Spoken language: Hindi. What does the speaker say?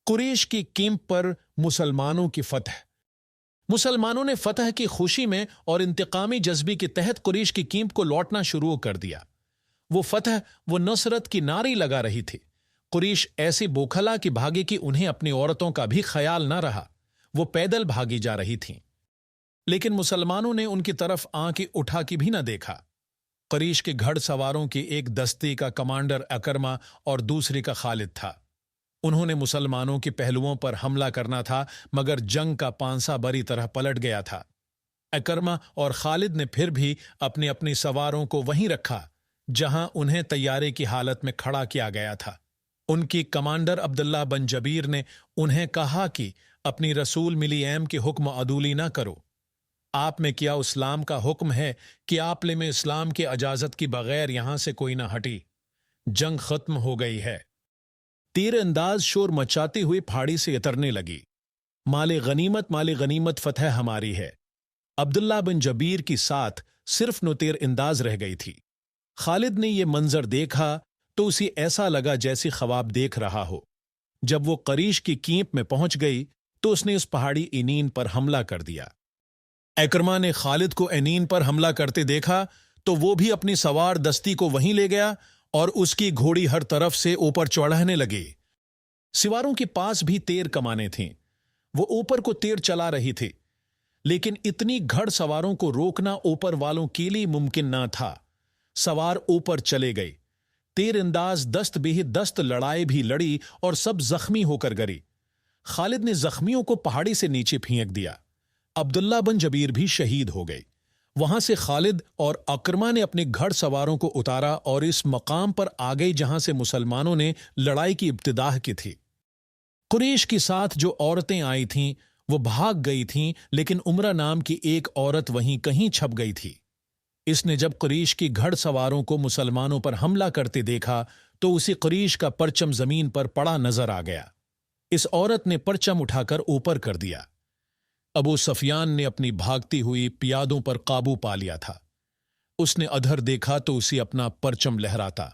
कुरैश की कैंप पर मुसलमानों की फतह। मुसलमानों ने फतह की खुशी में और इंतकामी जज्बे के तहत कुरैश की कैंप को लौटना शुरू कर दिया। वो फतह, वो नुसरत की नारी लगा रही थी। कुरैश ऐसी बोखला कि भागे कि उन्हें अपनी औरतों का भी ख्याल न रहा। वो पैदल भागी जा रही थीं। लेकिन मुसलमानों ने उनकी तरफ आंखें उठा के भी न देखा। कुरैश के घड़सवारों के एक दस्ते का कमांडर अकरमा और दूसरे का खालिद था। उन्होंने मुसलमानों के पहलुओं पर हमला करना था, मगर जंग का पांसा बुरी तरह पलट गया था। अकरमा और खालिद ने फिर भी अपने अपने सवारों को वहीं रखा जहां उन्हें तैयारे की हालत में खड़ा किया गया था। उनकी कमांडर अब्दुल्ला बिन जबीर ने उन्हें कहा कि अपनी रसूल मिलीएम के हुक्म अदूली ना करो। आप में क्या इस्लाम का हुक्म है कि आपले में इस्लाम की इजाजत की बगैर यहां से कोई ना हटी। जंग खत्म हो गई है। तीर अंदाज शोर मचाती हुई पहाड़ी से उतरने लगी। माले गनीमत फतह हमारी है। अब्दुल्ला बिन जबीर की साथ सिर्फ नुतीर अंदाज रह गई थी। खालिद ने यह मंजर देखा तो उसे ऐसा लगा जैसे ख्वाब देख रहा हो। जब वो कुरैश की कैंप में पहुंच गई तो उसने उस पहाड़ी एनीन पर हमला कर दिया। अकरमा ने खालिद को एनीन पर हमला करते देखा तो वो भी अपनी सवार दस्ती को वहीं ले गया और उसकी घोड़ी हर तरफ से ऊपर चढ़ाने लगी। सिवारों के पास भी तीर कमाने थीं। वो ऊपर को तीर चला रही थी, लेकिन इतनी घड़सवारों को रोकना ऊपर वालों के लिए मुमकिन ना था। सवार ऊपर चले गए। तीर अंदाज दस्त बेही दस्त लड़ाई भी लड़ी और सब जख्मी होकर गिरी। खालिद ने जख्मियों को पहाड़ी से नीचे फेंक दिया। अब्दुल्ला बिन जबीर भी शहीद हो गए। वहां से खालिद और अकरमा ने अपने घड़सवारों को उतारा और इस मकाम पर आ गए जहां से मुसलमानों ने लड़ाई की इब्तिदा की थी। कुरैश के साथ जो औरतें आई थीं वो भाग गई थीं, लेकिन उमरा नाम की एक औरत वहीं कहीं छप गई थी। इसने जब कुरैश की घड़सवारों को मुसलमानों पर हमला करते देखा तो उसे कुरैश का परचम जमीन पर पड़ा नजर आ गया। इस औरत ने परचम उठाकर ऊपर कर दिया। अबू सफियान ने अपनी भागती हुई पियादों पर काबू पा लिया था। उसने अधर देखा तो उसे अपना परचम लहराता